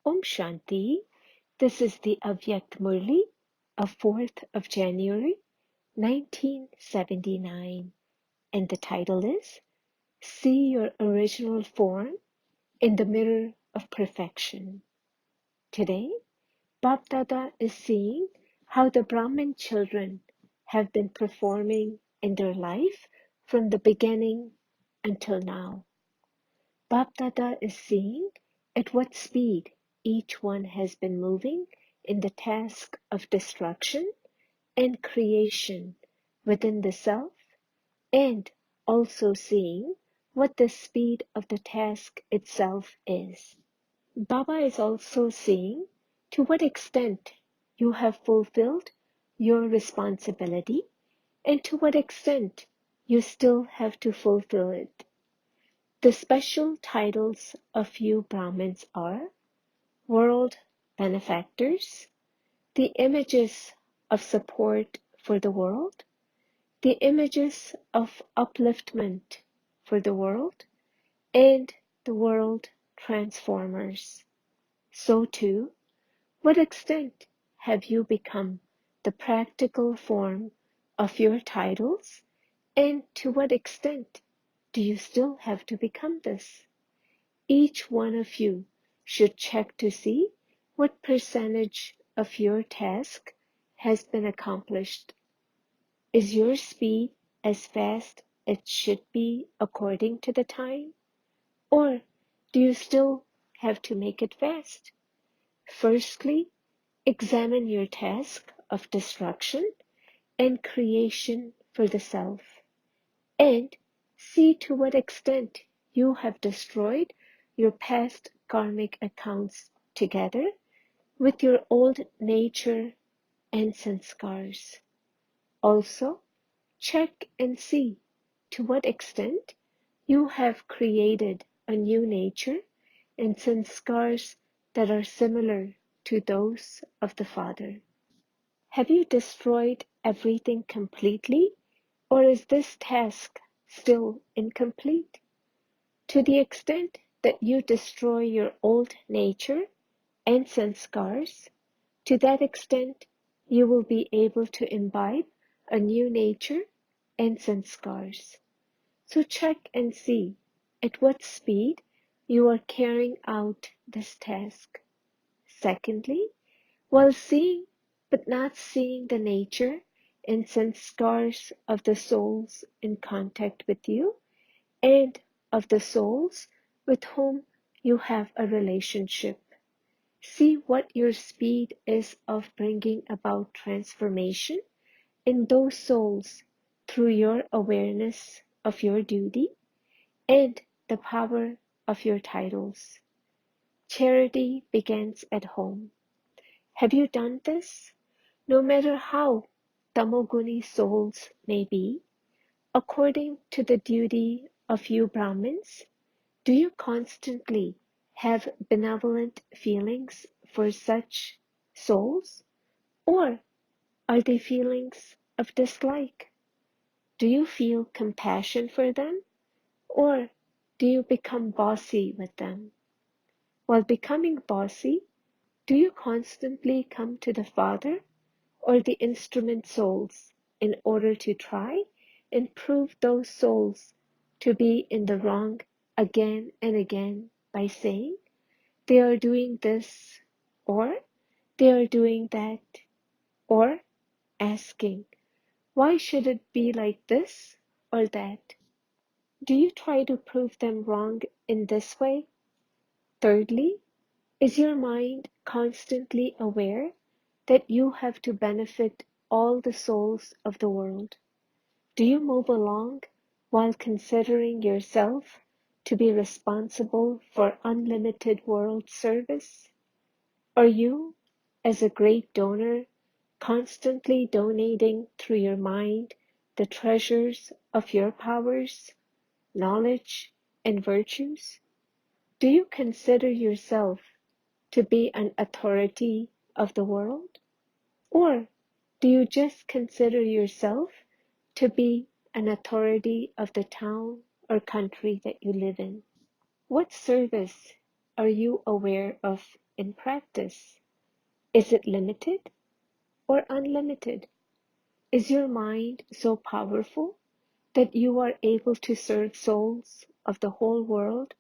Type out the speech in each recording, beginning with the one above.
Om Shanti. This is the Avyakt Murli of 4th of January, 1979, and the title is See Your Original Form in the Mirror of Perfection. Today, Bap Dada is seeing how the Brahmin children have been performing in their life from the beginning until now. Bap Dada is seeing at what speed each one has been moving in the task of destruction and creation within the self, and also seeing what the speed of the task itself is. Baba is also seeing to what extent you have fulfilled your responsibility and to what extent you still have to fulfill it. The special titles of you Brahmins are World Benefactors, the images of support for the world, the images of upliftment for the world, and the world transformers. So too, what extent have you become the practical form of your titles, and to what extent do you still have to become this? Each one of you should check to see what percentage of your task has been accomplished. Is your speed as fast as it should be according to the time? Or do you still have to make it fast? Firstly, examine your task of destruction and creation for the self, and see to what extent you have destroyed your past karmic accounts together with your old nature and sanskars. Also, check and see to what extent you have created a new nature and sanskars that are similar to those of the Father. Have you destroyed everything completely, or is this task still incomplete? To the extent that you destroy your old nature and sanskars, to that extent you will be able to imbibe a new nature and sanskars. So check and see at what speed you are carrying out this task. Secondly, while seeing but not seeing the nature and sanskars of the souls in contact with you, and of the souls with whom you have a relationship. See what your speed is of bringing about transformation in those souls through your awareness of your duty and the power of your titles. Charity begins at home. Have you done this? No matter how tamoguni souls may be, according to the duty of you Brahmins, do you constantly have benevolent feelings for such souls? Or are they feelings of dislike? Do you feel compassion for them? Or do you become bossy with them? While becoming bossy, do you constantly come to the Father or the instrument souls in order to try and prove those souls to be in the wrong again and again by saying they are doing this or they are doing that, or asking why should it be like this or that? Do you try to prove them wrong in this way? Thirdly, is your mind constantly aware that you have to benefit all the souls of the world? Do you move along while considering yourself to be responsible for unlimited world service? Are you, as a great donor, constantly donating through your mind the treasures of your powers, knowledge, and virtues? Do you consider yourself to be an authority of the world? Or do you just consider yourself to be an authority of the town or country that you live in? What service are you aware of in practice? Is it limited or unlimited? Is your mind so powerful that you are able to serve souls of the whole world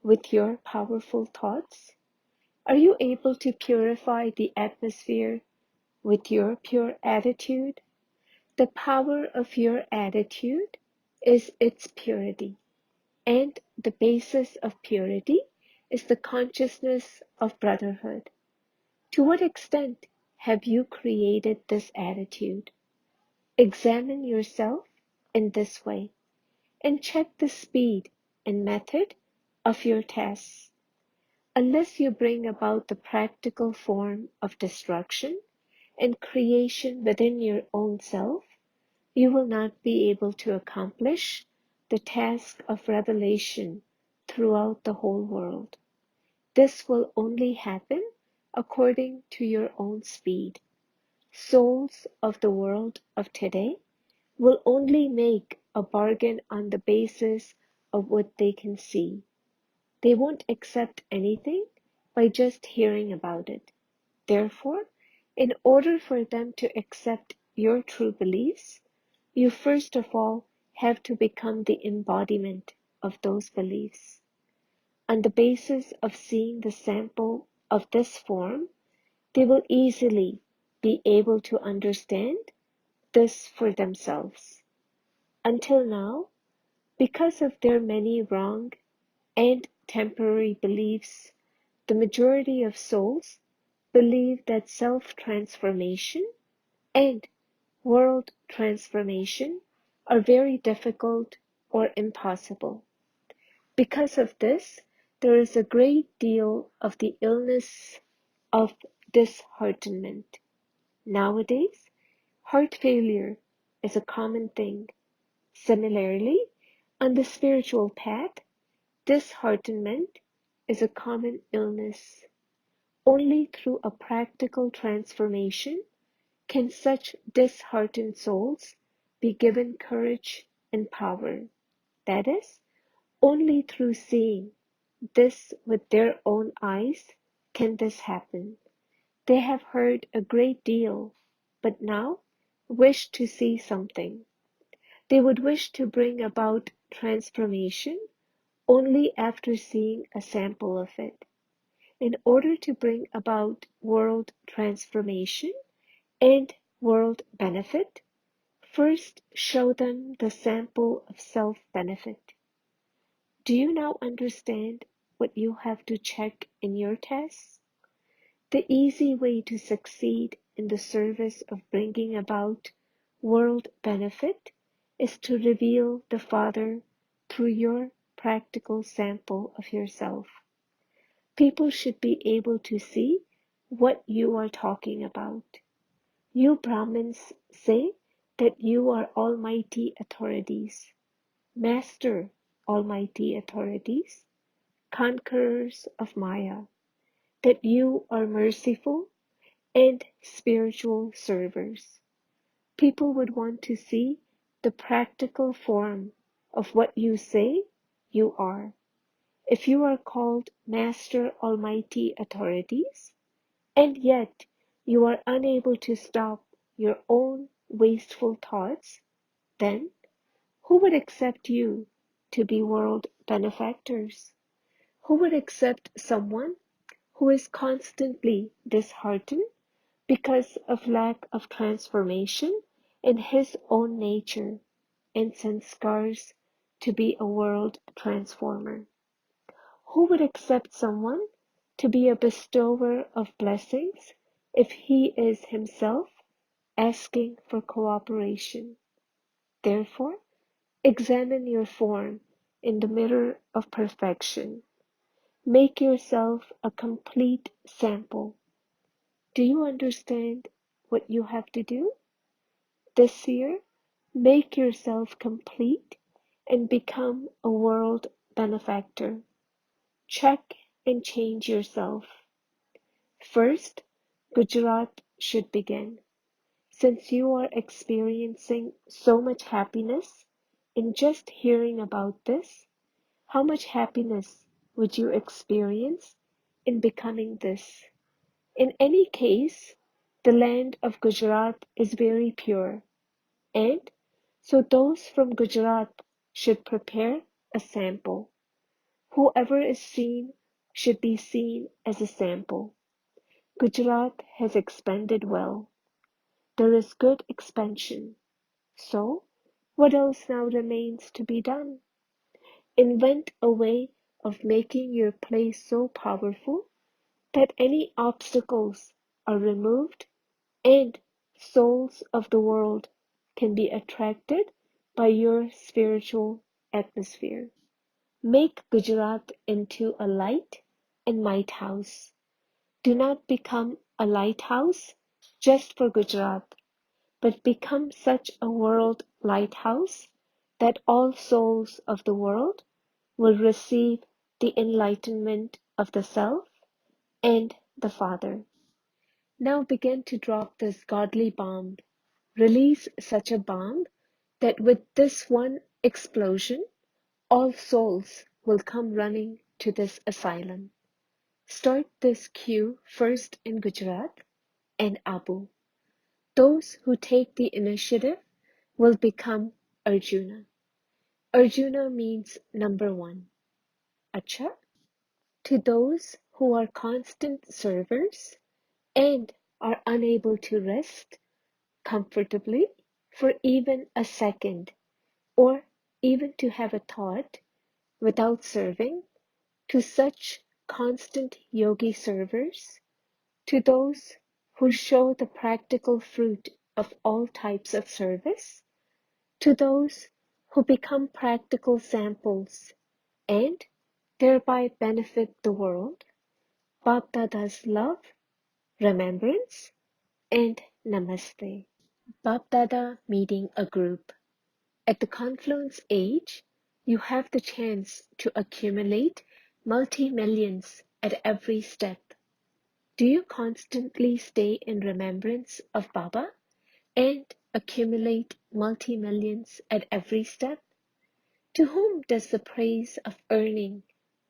with your powerful thoughts? Are you able to purify the atmosphere with your pure attitude? The power of your attitude is its purity, and the basis of purity is the consciousness of brotherhood. To what extent have you created this attitude? Examine yourself in this way and check the speed and method of your tasks. Unless you bring about the practical form of destruction and creation within your own self, you will not be able to accomplish the task of revelation throughout the whole world. This will only happen according to your own speed. Souls of the world of today will only make a bargain on the basis of what they can see. They won't accept anything by just hearing about it. Therefore, in order for them to accept your true beliefs, you first of all have to become the embodiment of those beliefs. On the basis of seeing the sample of this form, they will easily be able to understand this for themselves. Until now, because of their many wrong and temporary beliefs, the majority of souls believe that self-transformation and world transformation are very difficult or impossible. Because of this, there is a great deal of the illness of disheartenment. Nowadays, heart failure is a common thing. Similarly, on the spiritual path, disheartenment is a common illness. Only through a practical transformation can such disheartened souls be given courage and power. That is, only through seeing this with their own eyes can this happen. They have heard a great deal, but now wish to see something. They would wish to bring about transformation only after seeing a sample of it. In order to bring about world transformation and world benefit, first show them the sample of self-benefit. Do you now understand what you have to check in your tests? The easy way to succeed in the service of bringing about world benefit is to reveal the Father through your practical sample of yourself. People should be able to see what you are talking about. You Brahmins say that you are almighty authorities, master almighty authorities, conquerors of Maya, that you are merciful and spiritual servers. People would want to see the practical form of what you say you are. If you are called Master Almighty Authorities, and yet you are unable to stop your own wasteful thoughts, then who would accept you to be world benefactors? Who would accept someone who is constantly disheartened because of lack of transformation in his own nature and sanskars to be a world transformer? Who would accept someone to be a bestower of blessings if he is himself asking for cooperation? Therefore, examine your form in the mirror of perfection. Make yourself a complete sample. Do you understand what you have to do? This year, make yourself complete and become a world benefactor. Check and change yourself. First, Gujarat should begin. Since you are experiencing so much happiness in just hearing about this, how much happiness would you experience in becoming this. In any case, the land of Gujarat is very pure, and so those from Gujarat should prepare a sample. Whoever is seen should be seen as a sample. Gujarat has expanded well. There is good expansion. So, what else now remains to be done? Invent a way of making your place so powerful that any obstacles are removed and souls of the world can be attracted by your spiritual atmosphere. Make Gujarat into a light and might house. Do not become a lighthouse just for Gujarat, but become such a world lighthouse that all souls of the world will receive the enlightenment of the Self and the Father. Now begin to drop this godly bomb. Release such a bomb that with this one explosion, all souls will come running to this asylum. Start this queue first in Gujarat and Abu. Those who take the initiative will become Arjuna. Arjuna means number one. Acha? To those who are constant servers and are unable to rest comfortably for even a second, or even to have a thought without serving, to such constant yogi servers, to those who show the practical fruit of all types of service, to those who become practical samples and thereby benefit the world, Bap Dada's love, remembrance, and namaste. Bap Dada meeting a group. At the confluence age, you have the chance to accumulate multi-millions at every step. Do you constantly stay in remembrance of Baba and accumulate multi-millions at every step? To whom does the praise of earning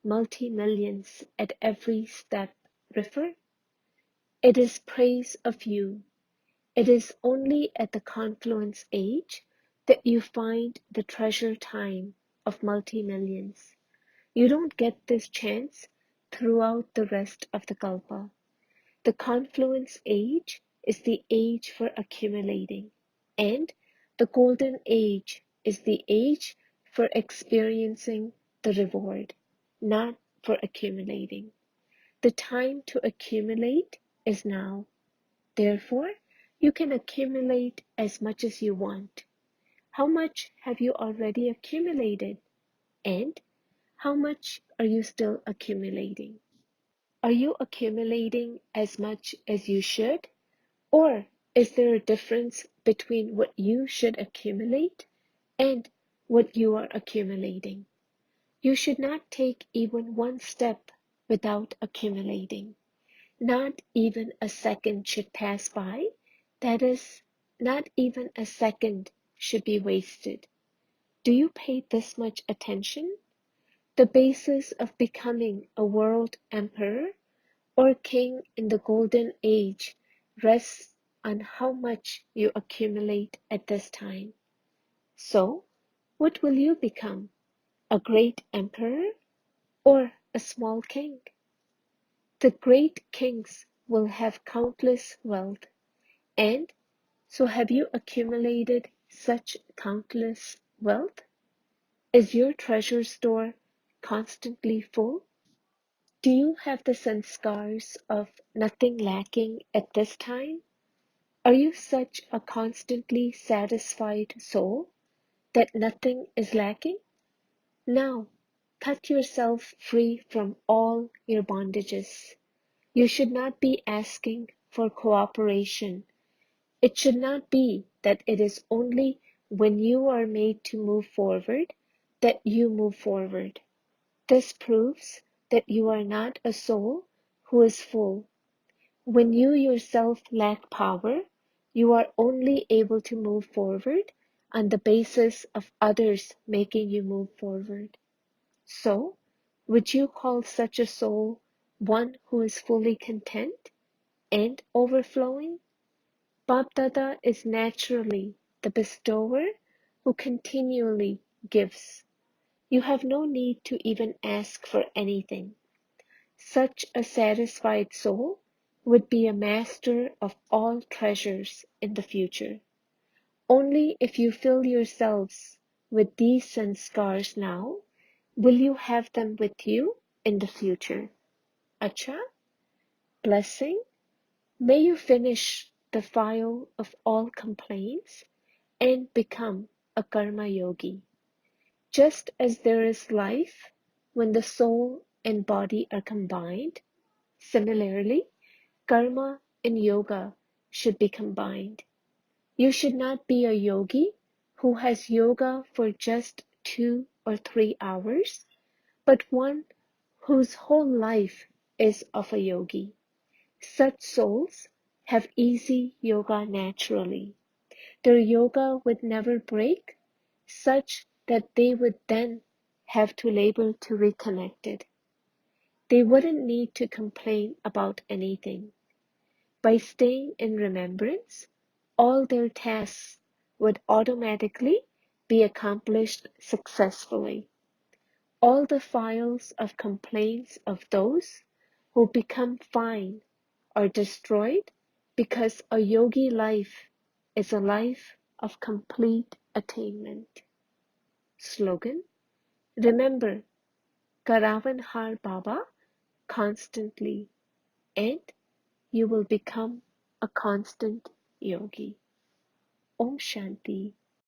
multi-millions at every step refer? It is praise of you. It is only at the confluence age that you find the treasure time of multi-millions. You don't get this chance throughout the rest of the Kalpa. The confluence age is the age for accumulating, and the golden age is the age for experiencing the reward, not for accumulating. The time to accumulate is now. Therefore, you can accumulate as much as you want. How much have you already accumulated? And how much are you still accumulating? Are you accumulating as much as you should? Or is there a difference between what you should accumulate and what you are accumulating? You should not take even one step without accumulating. Not even a second should pass by. That is, not even a second should be wasted. Do you pay this much attention? The basis of becoming a world emperor or king in the golden age rests on how much you accumulate at this time. So, what will you become? A great emperor or a small king? The great kings will have countless wealth, and so have you accumulated such countless wealth? Is your treasure store constantly full? Do you have the sanskars of nothing lacking at this time? Are you such a constantly satisfied soul that nothing is lacking? Now, cut yourself free from all your bondages. You should not be asking for cooperation. It should not be that it is only when you are made to move forward that you move forward. This proves that you are not a soul who is full. When you yourself lack power, you are only able to move forward on the basis of others making you move forward. So, would you call such a soul one who is fully content and overflowing. Bapdada is naturally the bestower who continually gives. You have no need to even ask for anything. Such a satisfied soul would be a master of all treasures in the future. Only if you fill yourselves with these sanskars now, will you have them with you in the future. Acha, blessing, may you finish the file of all complaints and become a karma yogi. Just as there is life when the soul and body are combined, similarly, karma and yoga should be combined. You should not be a yogi who has yoga for just 2 or 3 hours, but one whose whole life is of a yogi. Such souls have easy yoga naturally. Their yoga would never break, such that they would then have to labor to reconnect it. They wouldn't need to complain about anything. By staying in remembrance, all their tasks would automatically be accomplished successfully. All the files of complaints of those who become fine are destroyed because a yogi life is a life of complete attainment. Slogan: remember Karavanhar Baba constantly, and you will become a constant yogi. Om Shanti.